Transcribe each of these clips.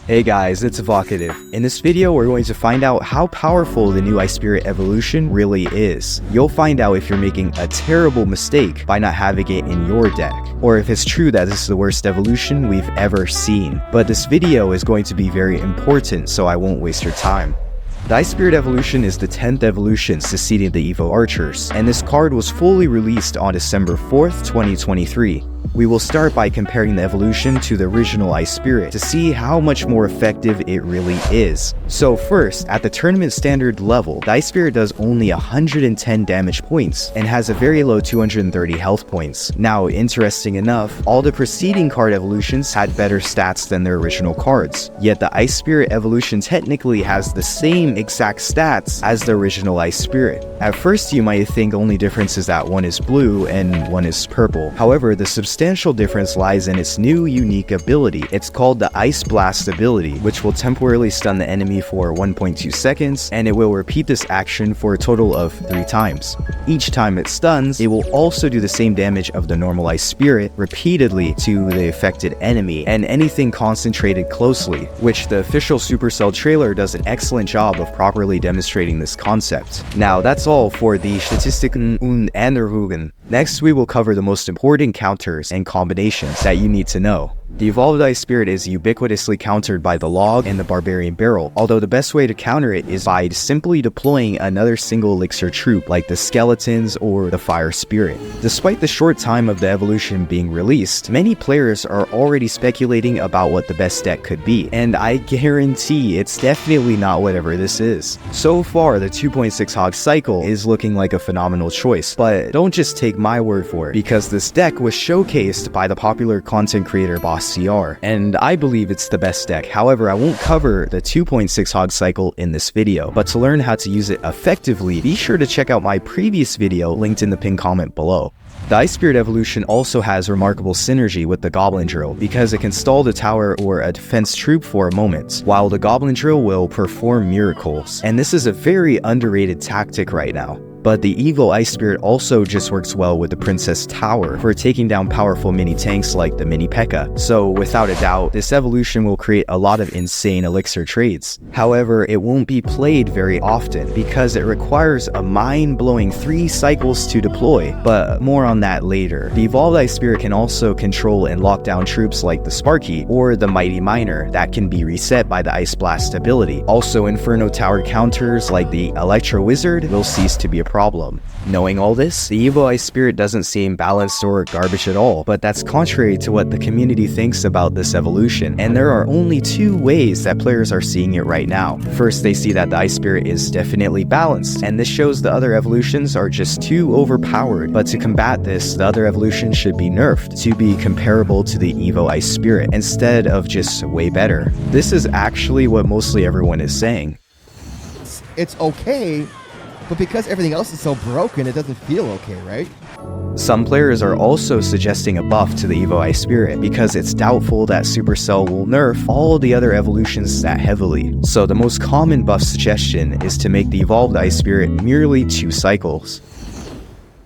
Hey guys, it's Evocative. In this video, we're going to find out how powerful the new Ice Spirit evolution really is. You'll find out if you're making a terrible mistake by not having it in your deck, or if it's true that this is the worst evolution we've ever seen. But this video is going to be very important, so I won't waste your time. The Ice Spirit evolution is the 10th evolution succeeding the Evo Archers, and this card was fully released on December 4th, 2023. We will start by comparing the evolution to the original Ice Spirit to see how much more effective it really is. So first, at the tournament standard level, the Ice Spirit does only 110 damage points and has a very low 230 health points. Now, interesting enough, all the preceding card evolutions had better stats than their original cards, yet the Ice Spirit evolution technically has the same exact stats as the original Ice Spirit. At first, you might think only difference is that one is blue and one is purple. However, the substantial difference lies in its new unique ability. It's called the Ice Blast ability, which will temporarily stun the enemy for 1.2 seconds, and it will repeat this action for a total of 3 times. Each time it stuns, it will also do the same damage of the normal Ice Spirit repeatedly to the affected enemy, and anything concentrated closely, which the official Supercell trailer does an excellent job of properly demonstrating this concept. Now, that's all for the Statistiken und Änderungen. Next, we will cover the most important counters and combinations that you need to know. The Evolved Ice Spirit is ubiquitously countered by the Log and the Barbarian Barrel, although the best way to counter it is by simply deploying another single elixir troop like the Skeletons or the Fire Spirit. Despite the short time of the evolution being released, many players are already speculating about what the best deck could be, and I guarantee it's definitely not whatever this is. So far, the 2.6 Hog Cycle is looking like a phenomenal choice, but don't just take my word for it, because this deck was showcased by the popular content creator Boss CR, and I believe it's the best deck. However, I won't cover the 2.6 Hog Cycle in this video, but to learn how to use it effectively, be sure to check out my previous video linked in the pinned comment below. The Ice Spirit evolution also has remarkable synergy with the Goblin Drill because it can stall the tower or a defense troop for a moment, while the Goblin Drill will perform miracles, and this is a very underrated tactic right now. But the Evo Ice Spirit also just works well with the Princess Tower for taking down powerful mini-tanks like the Mini P.E.K.K.A. So without a doubt, this evolution will create a lot of insane elixir trades. However, it won't be played very often because it requires a mind-blowing 3 cycles to deploy, but more on that later. The Evolved Ice Spirit can also control and lock down troops like the Sparky or the Mighty Miner that can be reset by the Ice Blast ability. Also, Inferno Tower counters like the Electro Wizard will cease to be a problem. Knowing all this, the Evo Ice Spirit doesn't seem balanced or garbage at all, but that's contrary to what the community thinks about this evolution, and there are only 2 ways that players are seeing it right now. First, they see that the Ice Spirit is definitely balanced, and this shows the other evolutions are just too overpowered, but to combat this, the other evolutions should be nerfed to be comparable to the Evo Ice Spirit, instead of just way better. This is actually what mostly everyone is saying. It's okay, but because everything else is so broken, it doesn't feel okay, right? Some players are also suggesting a buff to the Evo Ice Spirit because it's doubtful that Supercell will nerf all the other evolutions that heavily. So the most common buff suggestion is to make the Evolved Ice Spirit merely 2 cycles.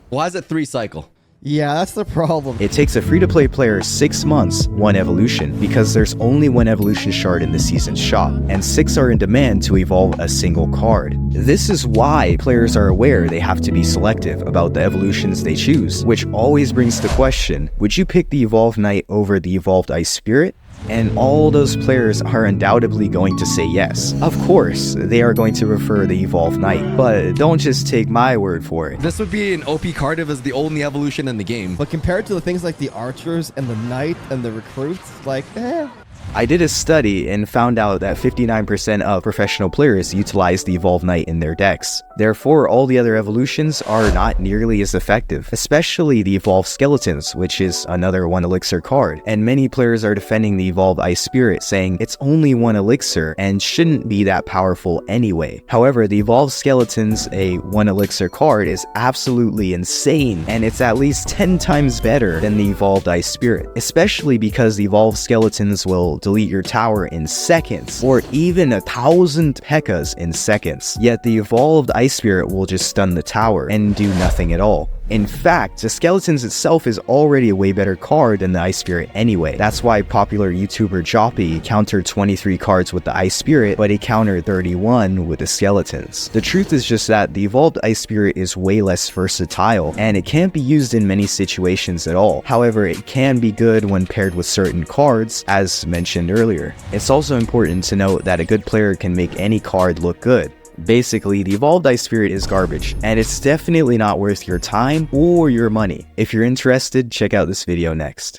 Why is it 3 cycle? Yeah, that's the problem. It takes a free-to-play player 6 months, 1 evolution, because there's only 1 evolution shard in the season's shop, and 6 are in demand to evolve a single card. This is why players are aware they have to be selective about the evolutions they choose, which always brings the question, would you pick the Evolved Knight over the Evolved Ice Spirit? And all those players are undoubtedly going to say yes. Of course, they are going to prefer the Evolved Knight, but don't just take my word for it. This would be an OP card if it's the only evolution in the game. But compared to the things like the Archers and the Knight and the Recruits, like, I did a study and found out that 59% of professional players utilize the Evolved Knight in their decks. Therefore, all the other evolutions are not nearly as effective, especially the Evolved Skeletons, which is another 1 elixir card. And many players are defending the Evolved Ice Spirit, saying it's only 1 elixir and shouldn't be that powerful anyway. However, the Evolved Skeletons, a 1 elixir card, is absolutely insane, and it's at least 10 times better than the Evolved Ice Spirit, especially because the Evolved Skeletons will delete your tower in seconds, or even 1,000 P.E.K.K.A.s in seconds. Yet the Evolved Ice Spirit will just stun the tower and do nothing at all. In fact, the Skeletons itself is already a way better card than the Ice Spirit anyway. That's why popular YouTuber Joppy countered 23 cards with the Ice Spirit, but he countered 31 with the Skeletons. The truth is just that the evolved Ice Spirit is way less versatile, and it can't be used in many situations at all. However, it can be good when paired with certain cards, as mentioned earlier. It's also important to note that a good player can make any card look good. Basically, the evolved Ice Spirit is garbage, and it's definitely not worth your time or your money. If you're interested, check out this video next.